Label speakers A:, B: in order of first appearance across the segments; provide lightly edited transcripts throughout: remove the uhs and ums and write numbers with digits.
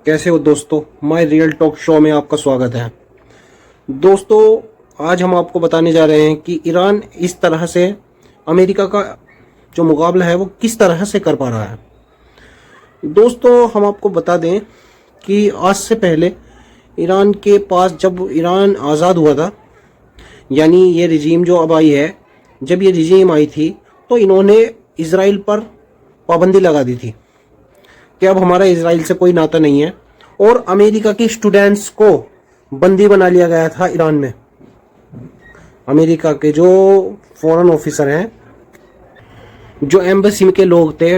A: कैसे हो दोस्तों। माय रियल टॉक शो में आपका स्वागत है। दोस्तों आज हम आपको बताने जा रहे हैं कि ईरान इस तरह से अमेरिका का जो मुकाबला है वो किस तरह से कर पा रहा है। दोस्तों हम आपको बता दें कि आज से पहले ईरान के पास, जब ईरान आज़ाद हुआ था, यानी ये रिजीम जो अब आई है, जब ये रिजीम आई थी तो इन्होंने इजराइल पर पाबंदी लगा दी थी कि अब हमारा इजराइल से कोई नाता नहीं है, और अमेरिका के स्टूडेंट्स को बंदी बना लिया गया था ईरान में। अमेरिका के जो फॉरेन ऑफिसर हैं, जो एम्बेसी के लोग थे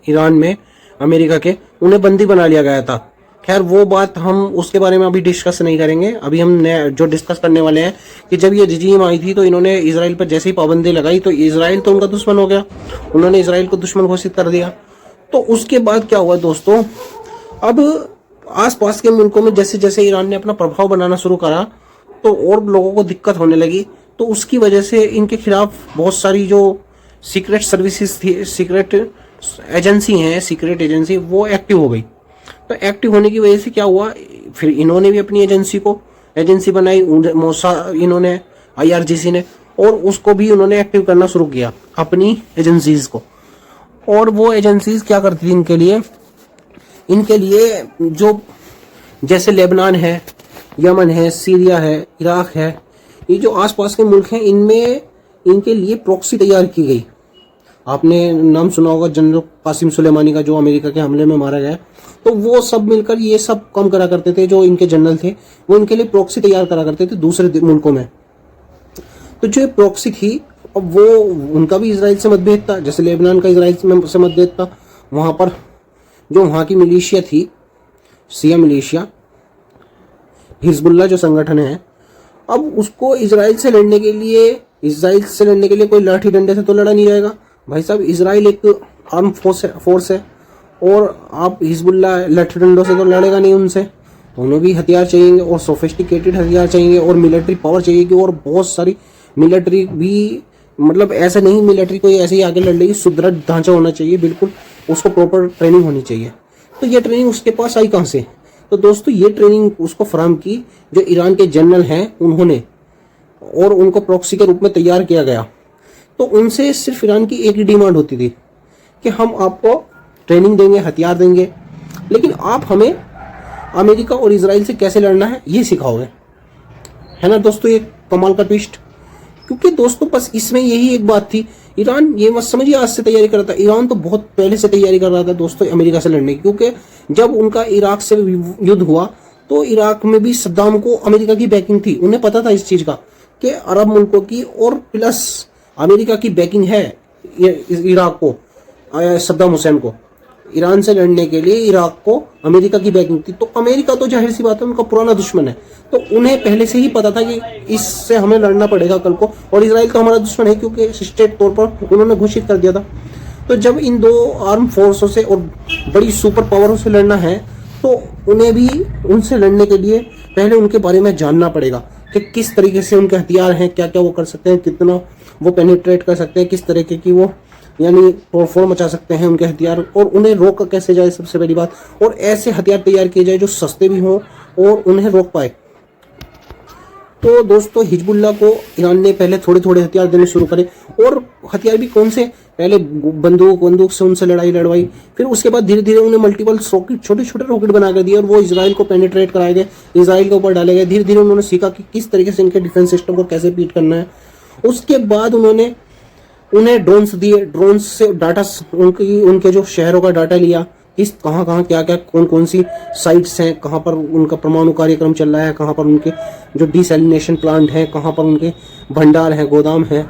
A: ईरान में अमेरिका के, उन्हें बंदी बना लिया गया था। खैर वो बात हम उसके बारे में अभी डिस्कस नहीं करेंगे। अभी हम जो डिस्कस करने वाले हैं कि जब ये रिजीम आई थी तो इन्होंने इजराइल पर जैसे ही पाबंदी लगाई तो इजराइल तो उनका दुश्मन हो गया, उन्होंने इजराइल को दुश्मन घोषित कर दिया। तो उसके बाद क्या हुआ दोस्तों, अब आसपास के मुल्कों में जैसे जैसे ईरान ने अपना प्रभाव बनाना शुरू करा तो और लोगों को दिक्कत होने लगी। तो उसकी वजह से इनके खिलाफ बहुत सारी जो सीक्रेट सर्विसेज थी, सीक्रेट एजेंसी, वो एक्टिव हो गई। तो एक्टिव होने की वजह से क्या हुआ, फिर इन्होंने भी अपनी एजेंसी बनाई, इन्होंने IRGC ने, और उसको भी उन्होंने एक्टिव करना शुरू किया अपनी एजेंसीज को। और वो एजेंसीज क्या करती थी इनके लिए जो जैसे लेबनान है, यमन है, सीरिया है, इराक है, ये जो आसपास के मुल्क हैं, इनमें इनके लिए प्रॉक्सी तैयार की गई। आपने नाम सुना होगा जनरल कासिम सुलेमानी का, जो अमेरिका के हमले में मारा गया। तो वो सब मिलकर ये सब काम करा करते थे, जो इनके जनरल थे वो इनके लिए प्रॉक्सी तैयार करा करते थे दूसरे मुल्कों में। तो जो प्रॉक्सी थी, अब वो उनका भी इजराइल से मतभेद था, जैसे लेबनान का इजराइल से मतभेद था। वहां पर जो वहां की मिलिशिया थी, शिया मिलिशिया, हिजबुल्लाह जो संगठन है, अब उसको इजराइल से लड़ने के लिए कोई लाठी डंडे से तो लड़ा नहीं जाएगा भाई साहब। इजराइल एक आर्म फोर्स है और आप हिजबुल्लाह लाठी डंडों से तो लड़ेगा नहीं उनसे। उन्हें भी हथियार चाहिए और सोफिस्टिकेटेड हथियार चाहिए और मिलिट्री पावर चाहिए, और बहुत सारी मिलिट्री भी, मतलब ऐसा नहीं मिलिट्री कोई ऐसे ही आगे लड़ लेगी, सुदृढ़ ढांचा होना चाहिए, बिल्कुल उसको प्रॉपर ट्रेनिंग होनी चाहिए। तो ये ट्रेनिंग उसके पास आई कहाँ से? तो दोस्तों ये ट्रेनिंग उसको फराहम की जो ईरान के जनरल हैं उन्होंने, और उनको प्रॉक्सी के रूप में तैयार किया गया। तो उनसे सिर्फ ईरान की एक ही डिमांड होती थी कि हम आपको ट्रेनिंग देंगे, हथियार देंगे, लेकिन आप हमें अमेरिका और इजराइल से कैसे लड़ना है ये सिखाओगे। है ना दोस्तों, ये कमाल का ट्विस्ट। क्योंकि दोस्तों बस इसमें यही एक बात थी, ईरान ये मत समझिए आज से तैयारी कर रहा था, ईरान तो बहुत पहले से तैयारी कर रहा था दोस्तों अमेरिका से लड़ने की। क्योंकि जब उनका इराक से युद्ध हुआ तो इराक में भी सद्दाम को अमेरिका की बैकिंग थी। उन्हें पता था इस चीज का कि अरब मुल्कों की और प्लस अमेरिका की बैकिंग है इराक को, सद्दाम हुसैन को ईरान से लड़ने के लिए इराक को अमेरिका की बैकिंग थी। तो अमेरिका तो जाहिर सी बात है उनका पुराना दुश्मन है, तो उन्हें पहले से ही पता था कि इससे हमें लड़ना पड़ेगा कल को, और इजराइल तो हमारा दुश्मन है क्योंकि स्टेट तौर पर उन्होंने घोषित कर दिया था। तो जब इन दो आर्म फोर्सों से और बड़ी सुपर पावरों से लड़ना है तो उन्हें भी उनसे लड़ने के लिए पहले उनके बारे में जानना पड़ेगा कि किस तरीके से उनके हथियार हैं, क्या क्या वो कर सकते हैं, कितना वो पेनिट्रेट कर सकते हैं, किस तरीके की वो यानी तोड़फोड़ मचा सकते हैं उनके हथियार, और उन्हें रोक कैसे जाए सबसे पहली बात, और ऐसे हथियार तैयार किए जाए जो सस्ते भी हों और उन्हें रोक पाए। तो दोस्तों हिजबुल्लाह को ईरान ने पहले थोड़े थोड़े हथियार देने शुरू करे, और हथियार भी कौन से, पहले बंदूक से उनसे लड़ाई लड़वाई, फिर उसके बाद धीरे धीरे उन्हें मल्टीपल रॉकेट, छोटे छोटे रॉकेट बना कर दिए, और वो इजराइल को पेनिट्रेट कराए गए, इजराइल के ऊपर डाले गए। धीरे धीरे उन्होंने सीखा कि किस तरीके से इनके डिफेंस सिस्टम को कैसे बीट करना है। उसके बाद उन्हें ड्रोन्स दिए, ड्रोन्स से डाटा, उनके जो शहरों का डाटा लिया, किस कहाँ कहाँ क्या क्या कौन सी साइट्स हैं, कहाँ पर उनका परमाणु कार्यक्रम चल रहा है, कहाँ पर उनके जो डिसैलिनेशन प्लांट हैं, कहाँ पर उनके भंडार हैं, गोदाम हैं,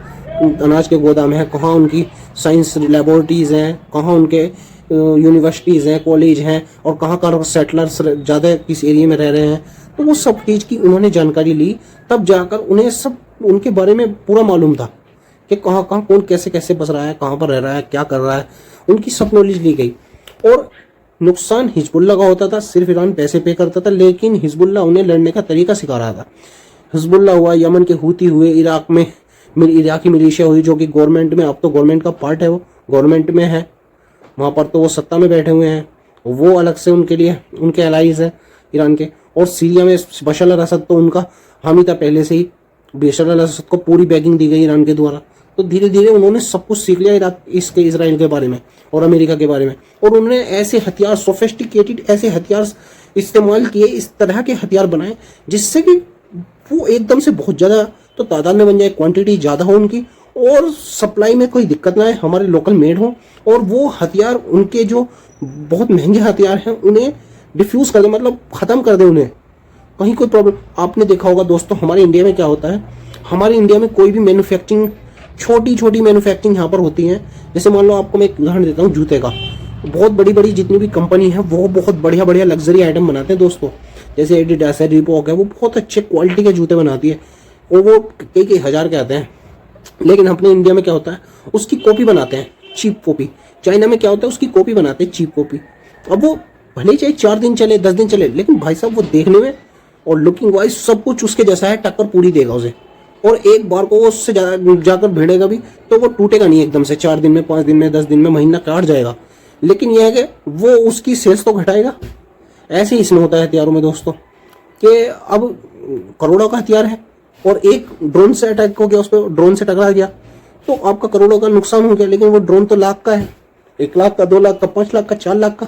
A: अनाज के गोदाम हैं, कहाँ उनकी साइंस लेबोरेटरीज हैं, कहाँ उनके यूनिवर्सिटीज़ हैं, कॉलेज हैं, और कहाँ कहाँ सेटलर्स ज़्यादा किस एरिया में रह रहे हैं। तो वो सब चीज़ की उन्होंने जानकारी ली, तब जाकर उन्हें सब उनके बारे में पूरा मालूम था कि कहाँ कहाँ कौन कैसे कैसे बस रहा है, कहाँ पर रह रहा है, क्या कर रहा है, उनकी सब नॉलेज ली गई। और नुकसान हिजबुल्लाह का होता था, सिर्फ ईरान पैसे पे करता था, लेकिन हिजबुल्लाह उन्हें लड़ने का तरीका सिखा रहा था। हिजबुल्लाह हुआ, यमन के हूती हुए, इराक में इराकी मिलिशिया हुई जो कि गवर्नमेंट में, अब तो गवर्नमेंट का पार्ट है, वो गवर्नमेंट में है, वहाँ पर तो वो सत्ता में बैठे हुए हैं। वो अलग से उनके लिए उनके एलाइज है ईरान के। और सीरिया में बशर अल असद तो उनका हामी था पहले से ही, बशर अल असद को पूरी बैगिंग दी गई ईरान के द्वारा। तो धीरे धीरे उन्होंने सब कुछ सीख लिया इराक इसके इसराइल के बारे में और अमेरिका के बारे में, और उन्होंने ऐसे हथियार सोफिस्टिकेटेड ऐसे हथियार इस्तेमाल किए, इस तरह के हथियार बनाए जिससे कि वो एकदम से बहुत ज़्यादा तो तादाद में बन जाए, क्वांटिटी ज़्यादा हो उनकी, और सप्लाई में कोई दिक्कत ना आए, हमारे लोकल मेड हो, और वो हथियार उनके जो बहुत महंगे हथियार हैं उन्हें डिफ्यूज़ कर दे, मतलब ख़त्म कर दे उन्हें, कहीं कोई प्रॉब्लम। आपने देखा होगा दोस्तों हमारे इंडिया में क्या होता है, हमारे इंडिया में कोई भी मैन्युफैक्चरिंग छोटी छोटी मैन्युफैक्चरिंग यहाँ पर होती है। जैसे मान लो आपको मैं एक उदाहरण देता हूँ जूते का, बहुत बड़ी बड़ी जितनी भी कंपनी है वो बहुत बढ़िया बढ़िया लग्जरी आइटम बनाते हैं दोस्तों, जैसे एडिडास है, रिबॉक है, वो बहुत अच्छे क्वालिटी के जूते बनाती है और वो कई हज़ार के आते हैं। लेकिन अपने इंडिया में क्या होता है, उसकी कॉपी बनाते हैं, चीप कॉपी। चाइना में क्या होता है, उसकी कॉपी बनाते हैं, चीप कॉपी। अब वो भले ही चाहे 4 दिन चले 10 दिन चले, लेकिन भाई साहब वो देखने में और लुकिंग वाइज सब कुछ उसके जैसा है, टक्कर पूरी देगा उसे। और एक बार को वो उससे जाकर भिड़ेगा भी तो वो टूटेगा नहीं एकदम से, 4 दिन में, 5 दिन में, 10 दिन में, महीना काट जाएगा। लेकिन यह है कि वो उसकी सेल्स तो घटाएगा। ऐसे ही इसमें होता है हथियारों में दोस्तों, कि अब करोड़ों का हथियार है और एक ड्रोन से अटैक हो गया, उस पर ड्रोन से टकरा गया तो आपका करोड़ों का नुकसान हो गया। लेकिन वो ड्रोन तो लाख का है, 1 लाख का, 2 लाख का, 5 लाख का, 4 लाख का।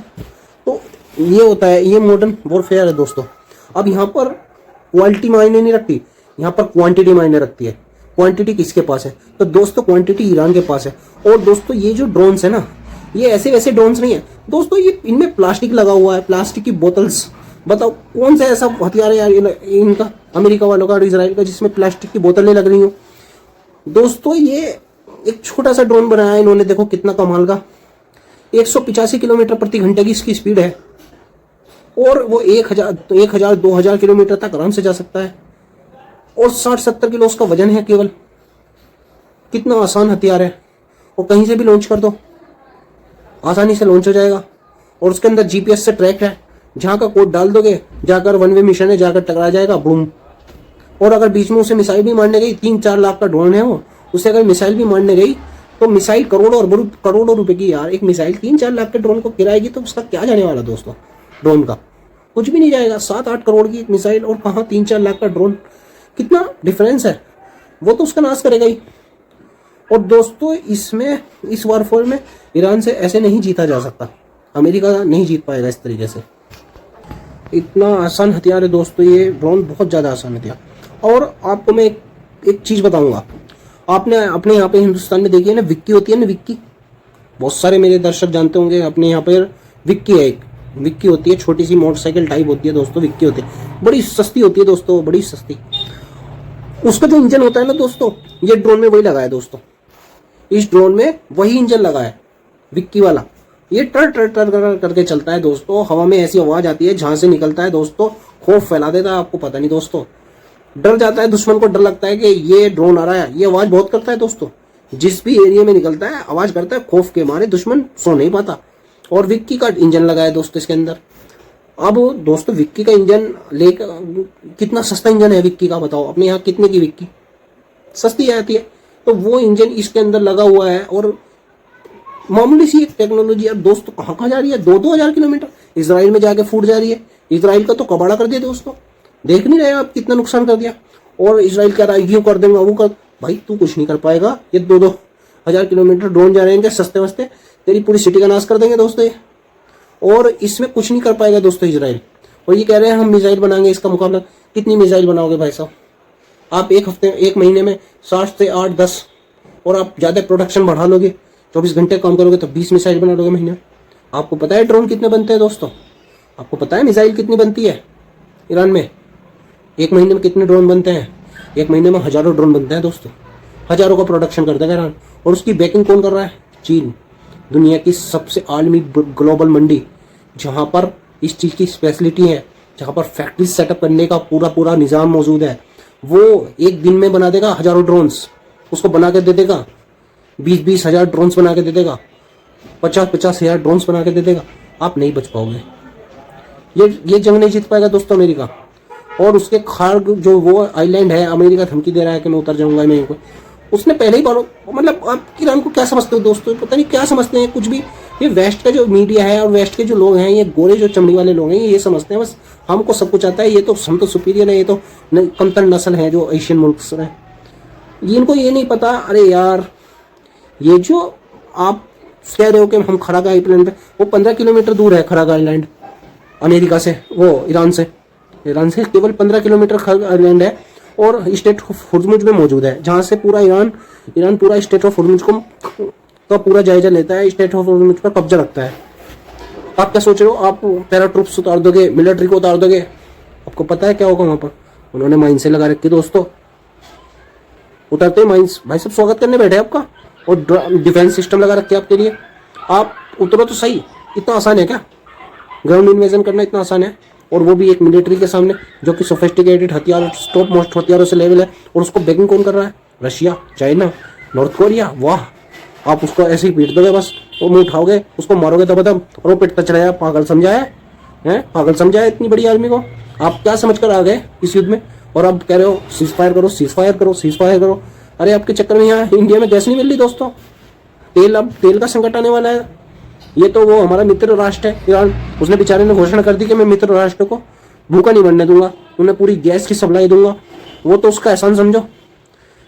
A: तो ये होता है, ये मॉडर्न वॉरफेयर है दोस्तों। अब यहाँ पर क्वालिटी मायने नहीं रखती, यहाँ पर क्वांटिटी मायने रखती है। क्वांटिटी किसके पास है, तो दोस्तों क्वांटिटी ईरान के पास है। और दोस्तों ये जो ड्रोन्स है ना, ये ऐसे वैसे ड्रोन्स नहीं है दोस्तों, ये इनमें प्लास्टिक लगा हुआ है, प्लास्टिक की बोतल्स। बताओ कौन सा ऐसा हथियार है यार इनका, अमेरिका वालों का और इजराइल का, जिसमें प्लास्टिक की बोतलें लग रही हो। दोस्तों ये एक छोटा सा ड्रोन बनाया इन्होंने, देखो कितना कमाल का, 185 किलोमीटर प्रति घंटे की इसकी स्पीड है और वो 1000 2000 किलोमीटर तक आराम से जा सकता है और 60-70 किलो उसका वजन है केवल। कितना आसान हथियार है, और कहीं से भी लॉन्च कर दो, आसानी से लॉन्च हो जाएगा। और उसके अंदर जीपीएस से ट्रैक है, जहाँ का कोड डाल दोगे जाकर वन वे मिशन है, जाकर टकरा जाएगा, बूम। और अगर बीच में उसे मिसाइल भी मारने गई, 3-4 लाख का ड्रोन है वो, उसे अगर मिसाइल भी मारने गई तो मिसाइल करोड़ों रुपए की यार, एक मिसाइल 3-4 लाख के ड्रोन को गिराएगी तो उसका क्या जाने वाला दोस्तों, ड्रोन का कुछ भी नहीं जाएगा। 7-8 करोड़ की एक मिसाइल और कहाँ 3-4 लाख का ड्रोन, कितना डिफरेंस है, वो तो उसका नाश करेगा ही। और दोस्तों इसमें, इस वॉरफेयर में ईरान से ऐसे नहीं जीता जा सकता, अमेरिका नहीं जीत पाएगा इस तरीके से। इतना आसान हथियार है दोस्तों ये ड्रोन, बहुत ज़्यादा आसान हथियार। और आपको मैं एक चीज़ बताऊंगा, आपने अपने यहाँ पे हिंदुस्तान में देखी है ना, विक्की होती है ना, विक्की, बहुत सारे मेरे दर्शक जानते होंगे। अपने यहाँ पर विक्की है, एक विक्की होती है, छोटी सी मोटरसाइकिल टाइप होती है दोस्तों, विक्की होती है, बड़ी सस्ती होती है दोस्तों, बड़ी सस्ती। उसका जो इंजन होता है ना दोस्तों, ये ड्रोन में वही लगा है दोस्तों, इस ड्रोन में वही इंजन लगा है विक्की वाला। ये टर टर टर टर करके चलता है दोस्तों, हवा में ऐसी आवाज आती है, जहां से निकलता है दोस्तों, खौफ फैला देता है, आपको पता नहीं दोस्तों, डर जाता है दुश्मन को, डर लगता है कि ये ड्रोन आ रहा है। ये आवाज बहुत करता है दोस्तों, जिस भी एरिया में निकलता है आवाज करता है, खौफ के मारे दुश्मन सो नहीं पाता। और विक्की का इंजन लगा है दोस्तों इसके अंदर। अब दोस्तों विक्की का इंजन लेकर, कितना सस्ता इंजन है विक्की का, बताओ अपने यहाँ कितने की विक्की सस्ती आती है, तो वो इंजन इसके अंदर लगा हुआ है। और मामूली सी एक टेक्नोलॉजी यार दोस्तों, कहाँ कहाँ जा रही है, 2-2 हजार किलोमीटर इसराइल में जाके फूट जा रही है। इसराइल का तो कबाड़ा कर दिया दोस्तों, देख नहीं रहे आप कितना नुकसान कर दिया। और इसराइल कह रहा है ये कर देंगे वो कर, भाई तू कुछ नहीं कर पाएगा। ये 2-2 हजार किलोमीटर ड्रोन जा रहे हैं सस्ते वस्ते, तेरी पूरी सिटी का नाश कर देंगे दोस्तों ये, और इसमें कुछ नहीं कर पाएगा दोस्तों इसराइल। और ये कह रहे हैं हम मिसाइल बनाएंगे इसका मुकाबला। कितनी मिसाइल बनाओगे भाई साहब आप, एक हफ्ते, एक महीने में 7 से 8-10, और आप ज़्यादा प्रोडक्शन बढ़ा लोगे, 24 घंटे काम करोगे तो 20 मिसाइल बना लोगे महीने में। आपको पता है ड्रोन कितने बनते हैं दोस्तों, आपको पता है मिसाइल कितनी बनती है ईरान में, एक महीने में कितने ड्रोन बनते हैं, एक महीने में हज़ारों ड्रोन बनते हैं दोस्तों, हज़ारों का प्रोडक्शन करता है ईरान। और उसकी बैकिंग कौन कर रहा है, चीन, दुनिया की सबसे आलमी ग्लोबल मंडी, जहाँ पर इस चीज़ की स्पेशलिटी है, जहाँ पर फैक्ट्री सेटअप करने का पूरा निज़ाम मौजूद है। वो एक दिन में बना देगा हज़ारों ड्रोन्स, उसको बना के दे देगा, 20-20 हजार ड्रोन्स बना के दे देगा, 50-50 हजार ड्रोन्स बना के दे देगा। आप नहीं बच पाओगे, ये जंग नहीं जीत पाएगा दोस्तों अमेरिका। और उसके खार्ग जो वो आइलैंड है, अमेरिका धमकी दे रहा है कि मैं उतर जाऊंगा, मैं उसने पहले ही बारो, मतलब आप ईरान को क्या समझते हो दोस्तों, पता नहीं क्या समझते हैं, कुछ भी ये वेस्ट का जो मीडिया है और वेस्ट के जो लोग हैं, ये गोरे जो चमड़ी वाले लोग हैं, ये समझते हैं बस हमको सब कुछ आता है, ये तो हम तो सुपीरियर है, ये तो कमतर नस्ल है जो एशियन मुल्क से है। इनको ये नहीं पता, अरे यार ये जो आप कह रहे हो कि हम खराग आइलैंड पे, वो 15 किलोमीटर दूर है खराग आइलैंड अमेरिका से, वो ईरान से केवल 15 किलोमीटर खराग आइलैंड है और स्टेट ऑफ हुर्मुज में मौजूद है, जहाँ से पूरा ईरान पूरा स्टेट ऑफ हुर्मुज का पूरा जायजा लेता है, स्टेट ऑफ हुर्मुज पर कब्जा रखता है। आप क्या सोच रहे हो, आप पैरा ट्रूप्स उतार दोगे, मिलिट्री को उतार दोगे, आपको पता है क्या होगा वहां पर? उन्होंने माइंस से लगा रखी दोस्तों, उतरते ही माइंस, भाई सब स्वागत करने बैठे आपका, और डिफेंस सिस्टम लगा रखे आपके लिए। आप उतरो तो सही, इतना आसान है क्या ग्राउंड इन्वेजन करना? इतना आसान है, और वो भी एक मिलिट्री के सामने जो कि सोफिस्टिकेटेड हथियार, टॉप मोस्ट हथियारों से लेवल है, और उसको बैकिंग कौन कर रहा है? Russia, China, north Korea. वाह, आप उसको ऐसे ही पीट दोगे बस, वो मुंह उठाओगे, उसको मारोगे दबदब और वो पिटता चला जाए। पागल समझा है पागल समझा है इतनी बड़ी आर्मी को? आप क्या समझ कर आ गए इस युद्ध में? और अब कह रहे हो सीज फायर करो, सीज फायर करो, सीज फायर करो। अरे आपके चक्कर में यहाँ इंडिया में गैस नहीं मिल रही दोस्तों, अब तेल का संकट आने वाला है। ये तो वो हमारा मित्र राष्ट्र है ईरान, उसने बेचारे ने घोषणा कर दी कि मैं मित्र राष्ट्र को भूखा नहीं बनने दूंगा, उन्हें पूरी गैस की सप्लाई दूंगा। वो तो उसका एहसान समझो,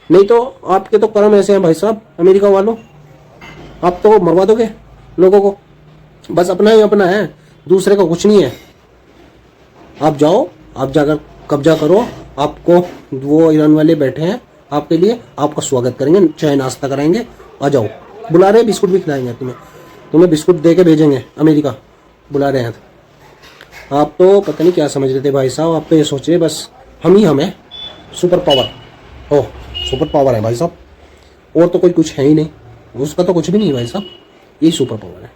A: नहीं तो आपके तो कर्म ऐसे हैं भाई साहब अमेरिका वालों, आप तो मरवा दोगे लोगों को, बस अपना ही अपना है, दूसरे का कुछ नहीं है। आप जाओ, आप जाकर कब्जा करो, आपको वो ईरान वाले बैठे हैं आपके लिए, आपका स्वागत करेंगे, चाय नाश्ता कराएंगे, आ जाओ, बुला रहे हैं, बिस्कुट भी खिलाएंगे तुम्हें बिस्कुट दे के भेजेंगे, अमेरिका बुला रहे हैं। आप तो पता नहीं क्या समझ रहे थे भाई साहब, आप तो ये सोच रहे बस हम ही हैं सुपर पावर, हो सुपर पावर है भाई साहब, और तो कोई कुछ है ही नहीं, उसका तो कुछ भी नहीं है भाई साहब, यही सुपर पावर है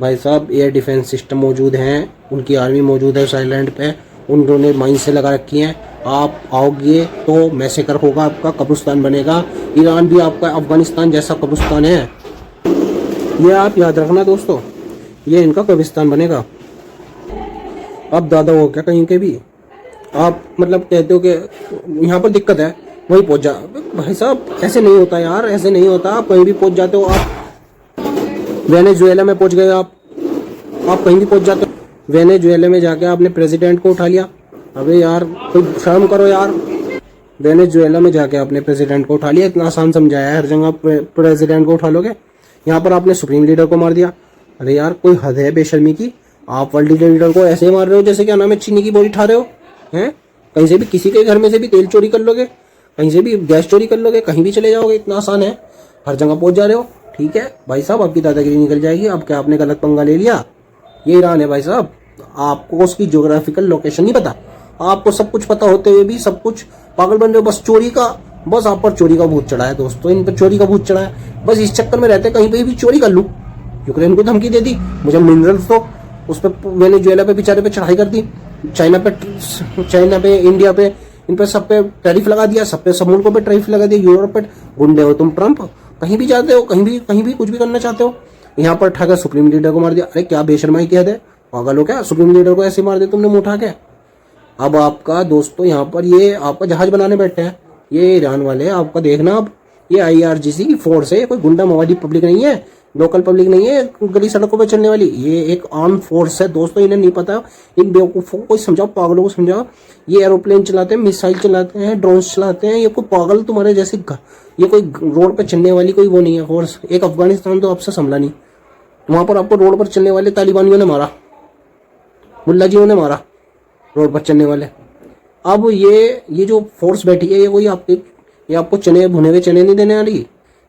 A: भाई साहब। एयर डिफेंस सिस्टम मौजूद हैं, उनकी आर्मी मौजूद है उस आइलैंड पे, उन्होंने माइन से लगा रखी हैं। आप आओगे तो मैसेकर होगा, आपका कब्रिस्तान बनेगा। ईरान भी आपका अफगानिस्तान जैसा कब्रिस्तान है, ये आप याद रखना दोस्तों, ये इनका कब्रिस्तान बनेगा। आप दादा हो क्या कहीं के भी, आप मतलब कहते हो कि यहाँ पर दिक्कत है वहीं पहुंच जा, भाई साहब ऐसे नहीं होता यार, ऐसे नहीं होता। आप कहीं भी पहुंच जाते हो, आप वेनेजुएला में पहुंच गए, आप कहीं भी पहुंच जाते हो। वेनेजुएला में जाके आपने प्रेसिडेंट को उठा लिया, अबे यार कोई शर्म करो यार, वेनेजुएला में जाके आपने प्रेसिडेंट को उठा लिया, इतना आसान समझाया है, हर जगह प्रेसिडेंट को उठा लोगे, यहाँ पर आपने सुप्रीम लीडर को मार दिया। अरे यार कोई हद है बेशर्मी की, आप वर्ल्ड लीडर को ऐसे मार रहे हो जैसे क्या नाम है चीनी की बोरी उठा रहे हो हैं। कहीं से भी किसी के घर में से भी तेल चोरी कर लोगे, कहीं से भी गैस चोरी कर लोगे, कहीं भी चले जाओगे, इतना आसान है, हर जगह पहुंच जा रहे हो। ठीक है भाई साहब, आपकी दादागिरी निकल जाएगी। अब क्या आपने गलत पंगा ले लिया? ये ईरान है भाई साहब, आपको उसकी ज्योग्राफिकल लोकेशन नहीं पता, आपको सब कुछ पता होते हुए भी सब कुछ पागल बन रहे हो। बस चोरी का, बस आप पर चोरी का भूत चढ़ा है दोस्तों, इन पर चोरी का भूत चढ़ा है, बस इस चक्कर में रहते कहीं पे भी चोरी कर लूं। यूक्रेन को धमकी दे दी, मुझे मिनरल्स तो उस पर वेनेजुएला पे बेचारे पे चढ़ाई कर दी, चाइना पे इंडिया पे, इन पे सब पे टैरिफ लगा दिया, सब मुल्कों पे टैरिफ लगा दिया, यूरोप पे। गुंडे हो तुम ट्रम्प, कहीं भी जाते हो, कहीं भी कुछ भी करना चाहते हो। यहाँ पर ठाकर सुप्रीम लीडर को मार दिया। अरे क्या बेशर्माई किया है, पागल हो क्या? सुप्रीम लीडर को ऐसे मार दिया तुमने मुंह उठा के। अब आपका दोस्तों यहाँ पर ये आपका जहाज बनाने बैठे हैं ये ईरान वाले, आपका देखना अब ये IRGC की फोर्स है, ये कोई गुंडा मवादी पब्लिक नहीं है, लोकल पब्लिक नहीं है गली सड़कों पे चलने वाली, ये एक आर्म फोर्स है दोस्तों। इन्हें नहीं पता, इन बेवकूफ़ों को कोई समझाओ, पागलों को समझाओ। ये एरोप्लेन चलाते हैं, मिसाइल चलाते हैं, ड्रोन्स चलाते हैं, ये कोई पागल तुम्हारे जैसे, ये कोई रोड पे चलने वाली कोई वो नहीं है फोर्स। एक अफगानिस्तान तो आपसे संभला नहीं, वहां पर आपको रोड पर चलने वाले तालिबानियों ने मारा, मुल्ला जियों ने मारा रोड पर चलने वाले। अब ये जो फोर्स बैठी है, ये कोई ये आपको चने भुने हुए चने नहीं देने वाली।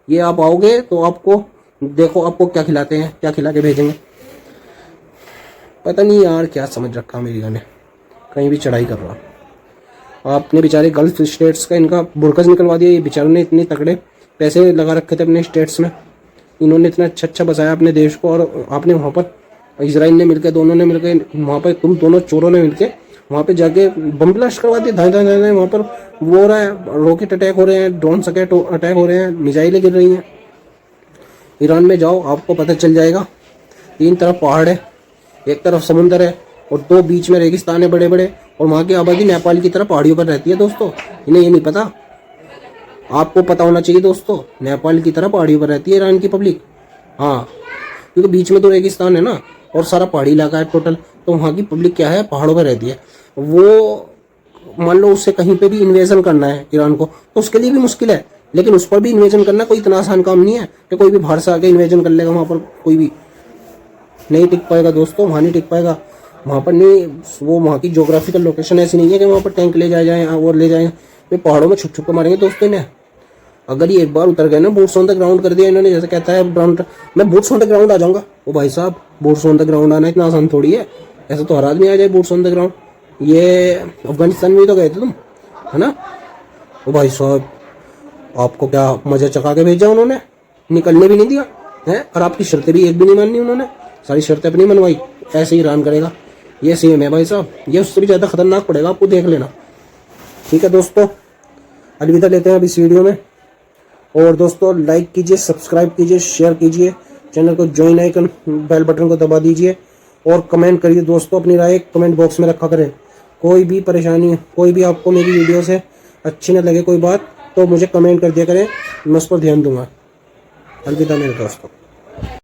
A: ये आप आओगे तो आपको देखो आपको क्या खिलाते हैं, क्या खिला के भेजेंगे, पता नहीं यार क्या समझ रखा अमेरिका ने, कहीं भी चढ़ाई कर रहा। आपने बेचारे गल्फ स्टेट्स का इनका बुरकस निकलवा दिया। ये बेचारों ने इतने तगड़े पैसे लगा रखे थे अपने स्टेट्स में, इन्होंने इतना अच्छा बसाया अपने देश को, और आपने वहाँ पर इजराइल ने मिलकर, दोनों ने मिलकर वहाँ पर, तुम दोनों चोरों ने मिलकर वहाँ पे जाके बम ब्लास्ट करवा दिए, धाए धाए धाए। वहाँ पर वो हो रहा है, रॉकेट अटैक हो रहे हैं, ड्रोन अटैक हो रहे हैं, मिसाइलें गिर रही हैं। ईरान में जाओ आपको पता चल जाएगा, 3 तरफ पहाड़ है, एक तरफ समुंदर है, और 2 बीच में रेगिस्तान है बड़े बड़े, और वहाँ की आबादी नेपाल की तरफ पहाड़ियों पर रहती है दोस्तों। इन्हें ये नहीं पता, आपको पता होना चाहिए दोस्तों, नेपाल की तरफ पहाड़ियों पर रहती है ईरान की पब्लिक। हाँ, क्योंकि बीच में तो रेगिस्तान है ना, और सारा पहाड़ी इलाका है टोटल। तो वहाँ की पब्लिक क्या है, पहाड़ों पर रहती है। वो मान लो उससे कहीं पे भी इन्वेजन करना है ईरान को, तो उसके लिए भी मुश्किल है। लेकिन उस पर भी इन्वेजन करना कोई इतना आसान काम नहीं है कि कोई भी बाहर से आके इन्वेजन कर लेगा। वहाँ पर कोई भी नहीं टिक पाएगा दोस्तों, वहाँ नहीं टिक पाएगा। वहाँ पर नहीं, वो वहाँ की ज्योग्राफिकल लोकेशन ऐसी नहीं है कि वहाँ पर टैंक ले जाए और ले जाए। वे पहाड़ों में छुप छुप के मारेंगे दोस्तों इन्हें। अगर ये एक बार उतर गए ना, बूट्स ऑन द ग्राउंड कर दिया इन्होंने, जैसे कहता है ग्राउंड, मैं बूट्स ऑन द ग्राउंड आ जाऊंगा। ओ भाई साहब, बूट्स ऑन द ग्राउंड आना इतना आसान थोड़ी है। ऐसा तो हर आदमी आ जाए बूट्स ऑन द ग्राउंड। ये अफगानिस्तान में तो गए थे तुम, है ना। ओ भाई साहब, आपको क्या मजा चखा के भेजा उन्होंने, निकलने भी नहीं दिया है। और आपकी शर्तें भी एक भी नहीं माननी उन्होंने, सारी शर्तें अपनी मनवाई। ऐसे ही ईरान करेगा, ये सेम है भाई साहब। ये उससे भी ज़्यादा खतरनाक पड़ेगा आपको, देख लेना। ठीक है दोस्तों, अलविदा लेते हैं अब इस वीडियो में। और दोस्तों लाइक कीजिए, सब्सक्राइब कीजिए, शेयर कीजिए, चैनल को ज्वाइन आइकन बेल बटन को दबा दीजिए, और कमेंट करिए दोस्तों। अपनी राय कमेंट बॉक्स में रखा करें। कोई भी परेशानी, कोई भी आपको मेरी वीडियो से अच्छी न लगे कोई बात, तो मुझे कमेंट कर दिया करें, मैं उस पर ध्यान दूंगा। अलविदा मेरे दोस्तों।